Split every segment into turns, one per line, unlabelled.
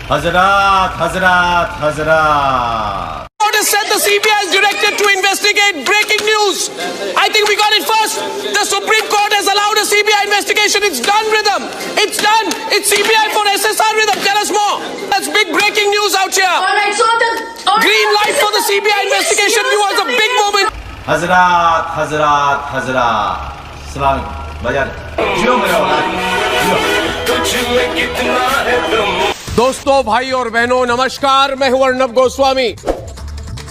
Hazrat, Hazrat, Hazrat.
Has said the CBI is directed to investigate breaking news. I think we got it first. The Supreme Court has allowed a CBI investigation. It's done, Rhythm. It's done. It's CBI for SSR, Rhythm. Tell us more. That's big breaking news out here.
All right, so
Green light for the CBI investigation. It was a big moment.
Hazrat, Hazrat, Hazrat. Salam. Bajar.
दोस्तों, भाई और बहनों, नमस्कार। मैं हूं अर्णव गोस्वामी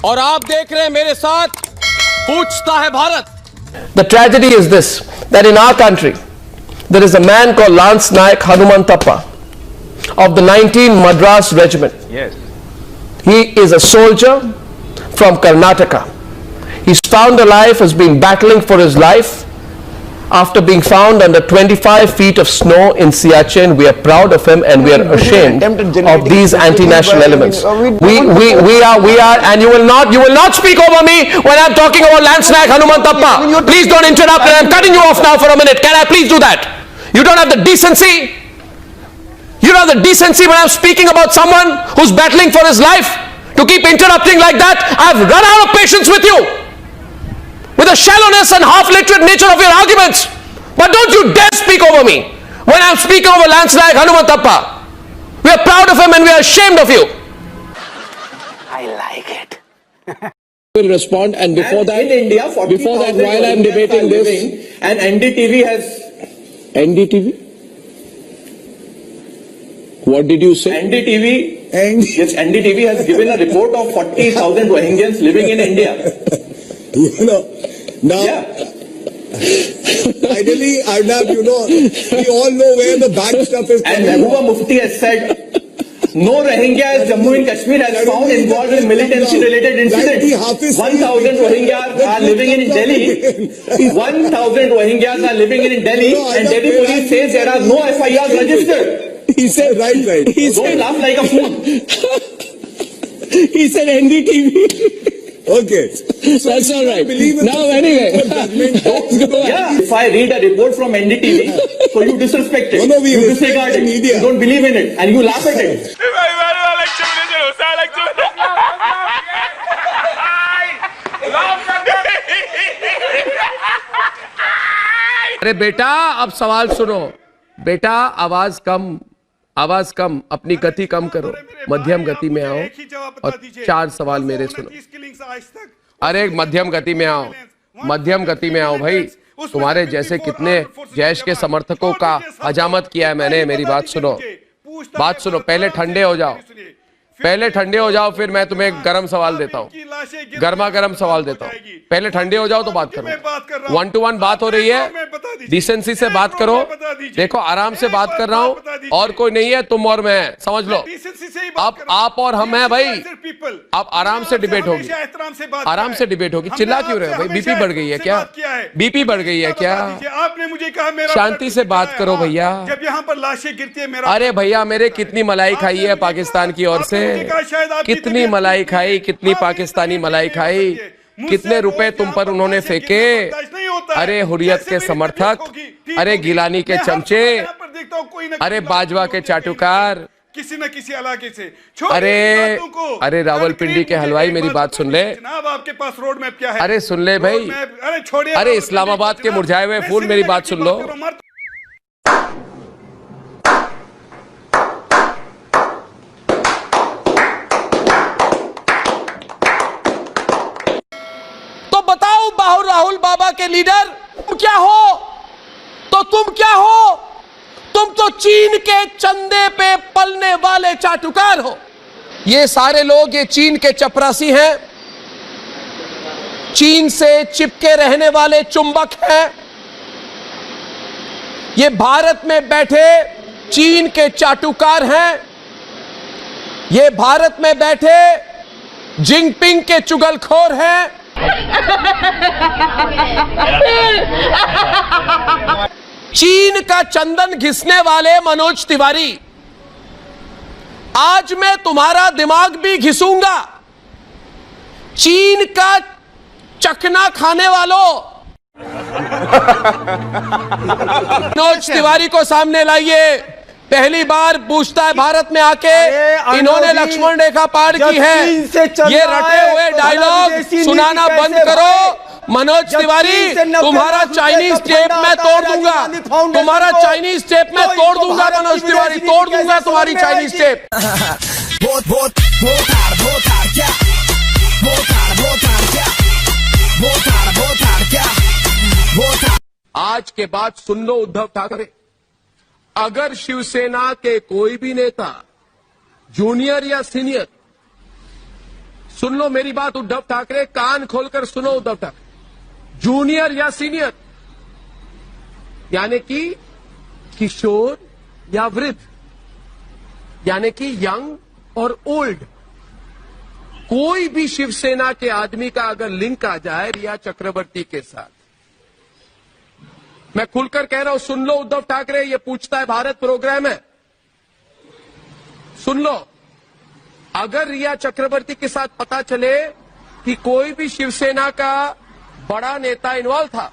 और आप देख रहे हैं मेरे साथ पूछता है Bharat.
The tragedy is this, that in our country there is a man called Lance Naik Hanumantappa of the 19 Madras Regiment.
Yes.
He is a soldier from Karnataka. He's found alive, has been battling for his life after being found under 25 feet of snow in Siachen. We are proud of him and we are ashamed of these anti-national elements. We are, and you will not speak over me when I'm talking about Lance Naik Hanumantappa. Please don't interrupt, and I'm cutting you off now for a minute. Can I please do that? You don't have the decency. You don't have the decency when I'm speaking about someone who's battling for his life to keep interrupting like that. I've run out of patience with you, with the shallowness and half-literate nature of your arguments. But don't you dare speak over me when I'm speaking over Lance Naik Hanumantappa. We are proud of him and we are ashamed of you.
I like it.
Will respond, and before that,
in India,
before that, while I'm debating this,
and NDTV has
NDTV. What did you say?
NDTV has given a report of 40,000 Rohingyans living in India.
You know, now, finally, Arnab, you know, we all know where the bad stuff is
And
coming
Mehbooba Mufti has said, no Rohingya is Jammu and Kashmir has found involved in militancy-related incidents. 1,000 Rohingyas are living in Delhi. 1,000 Rohingyas are living in Delhi, and Delhi police says there are no FIRs registered.
He said, right.
He don't laugh like a fool.
He said NDTV.
Okay. So
That's all right.
Now,
anyway.
Yeah, if I read a report from NDTV, so you disrespect it,
No, we
you
respect
disregard
the
it,
media.
you don't believe in it, and you laugh at it.
अरे बेटा, अब सवाल सुनो। बेटा, आवाज कम, अपनी गति कम करो, मध्यम गति में आओ और 4 सवाल मेरे सुनो। अरे मध्यम गति में आओ भाई। तुम्हारे जैसे कितने जैश के समर्थकों का हजामत किया है मैंने। मेरी बात सुनो, पहले ठंडे हो जाओ, फिर मैं तुम्हें गर्म सवाल देता हूँ, गर्म सवाल देता हूँ। पहले ठंडे हो जाओ तो बात करो। 1 to 1 बात हो रही है, डिसेंसी से बात करो। देखो, आराम से बात कर रहा हूँ, और कोई नहीं है, तुम और मैं, समझ लो। अब आप और हम हैं भाई। अब आराम से डिबेट होगी। चिल्ला क्यों रहे हो भाई? बीपी बढ़ गई है क्या?
आपने मुझे कहा मेरा
शांति से बात करो भैया।
जब यहाँ पर लाशें गिरती है मेरा।
अरे भैया, मेरे कितनी मलाई खाई है पाकिस्तान की ओर से? कितनी मलाई खाई, कितनी पाकिस्तानी मलाई खाई, कितने रुपए तुम पर उन्होंने फेंके? अरे हुर्रियत के समर्थक, अरे गिलानी के चमचे, अरे बाजवा के चाटुकार,
किसी न किसी इलाके से।
अरे रावलपिंडी के हलवाई, मेरी बात सुन ले।
जनाब, आपके पास रोड मैप क्या है?
अरे सुन ले भाई।
अरे छोड़िए।
अरे इस्लामाबाद के मुरझाए हुए फूल, मेरी बात सुन लो। तो बताओ, राहुल बाबा के लीडर, तुम क्या हो? तुम तो चीन के चंदे पे पलने वाले चाटुकार हो। ये सारे लोग, ये चीन के चपरासी हैं, चीन से चिपके रहने वाले चुंबक हैं। ये भारत में बैठे चीन के चाटुकार हैं। ये भारत में बैठे जिनपिंग के चुगलखोर हैं। चीन का चंदन घिसने वाले मनोज तिवारी, आज मैं तुम्हारा दिमाग भी घिसूंगा। चीन का चखना खाने वालों, मनोज तिवारी को सामने लाइए। पहली बार पूछता है भारत में आके
अरे
इन्होंने
अनुजी,
लक्ष्मण रेखा पार
जब
की है।
चीन से चल
ये
रहा
रटे
है,
हुए
तो
डायलॉग
विदेशी नीति
सुनाना
कैसे
बंद
भाई?
करो। मनोज
जब
तिवारी,
चीन से 90
तुम्हारा
लाख रुपए
चाइनीज
का
टेप
फंड
मैं
आता
तोड़
है
दूंगा।
राजीव गांधी फाउंडेशन
तुम्हारा
को,
चाइनीज टेप मैं
तो
तोड़
इनको
दूंगा।
भारत
मनोज
की
तिवारी,
विदेशी
तोड़
नीति
दूंगा
कैसे
तुम्हारी
समझ में
चाइनीज
आएगी?
टेप। आज के बाद सुन लो उद्धव ठाकरे, अगर शिवसेना के कोई भी नेता, जूनियर या सीनियर, सुन लो मेरी बात उद्धव ठाकरे, कान खोलकर सुनो उद्धव ठाकरे, जूनियर या सीनियर यानी कि किशोर या वृद्ध, यानी कि यंग और ओल्ड, कोई भी शिवसेना के आदमी का अगर लिंक आ जाए रिया चक्रवर्ती के साथ, मैं खुलकर कह रहा हूं, सुन लो उद्धव ठाकरे, ये पूछता है भारत प्रोग्राम है, सुन लो, अगर रिया चक्रवर्ती के साथ पता चले कि कोई भी शिवसेना का बड़ा नेता इन्वॉल्व था,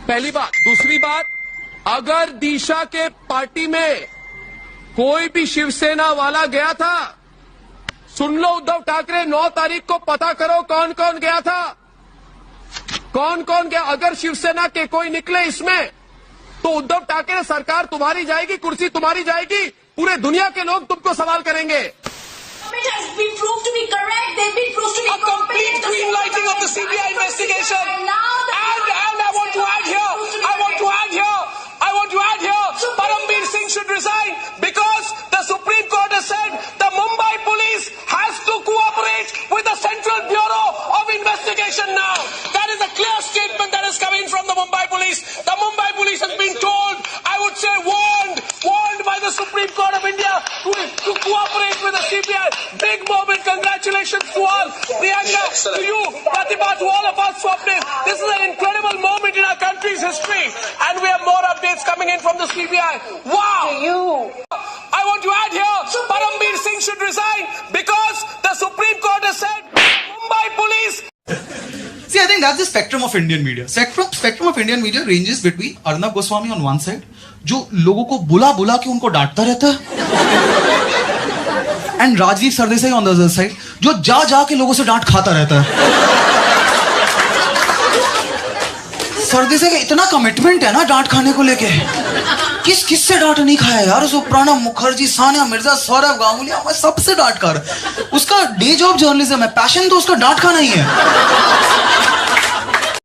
पहली बात। दूसरी बात, अगर दिशा के पार्टी में कोई भी शिवसेना वाला गया था, सुन लो उद्धव ठाकरे, 9 तारीख को पता करो कौन कौन गया था, कौन कौन गया। अगर शिवसेना के कोई निकले इसमें, तो उद्धव ठाकरे सरकार तुम्हारी जाएगी, कुर्सी तुम्हारी जाएगी, पूरे दुनिया के लोग तुमको सवाल करेंगे।
It has been proved to be correct. They've been proved to be
A complete
competent.
green lighting of the CBI investigation.
And now the
And I want to add here, Parambir Singh should resign because the Supreme Court has said the Mumbai police has to cooperate with the Central Bureau of Investigation now. That is a clear statement that is coming from the Mumbai police. The Mumbai police has been told, I would say warned by the Supreme Court of India to cooperate with the CBI. Big moment. Congratulations to all. Priyanka, to you, Pratibha, to all of us, Swapnil. This is an incredible moment in our country's history. And we have more updates coming in from the CBI. Wow. I want to add here, Parambir Singh should resign because the Supreme Court has said Mumbai police.
See, I think that's the spectrum of Indian media. Spectrum of Indian media ranges between Arnab Goswami on one side, जो लोगों को बुला के उनको डांटता रहता है, and Rajdeep Sardesai on the other side, जो जा के लोगों से डांट खाता रहता है। सरदेसाई का इतना कमिटमेंट है ना डांट खाने को लेके, किस से डांट नहीं खाया यार। उसको प्रणब मुखर्जी, सानिया मिर्जा, सौरभ गांगुली, मैं सबसे डांट कर। उसका डे जॉब जर्नलिज्म है, पैशन तो उसका डांट खाना ही है।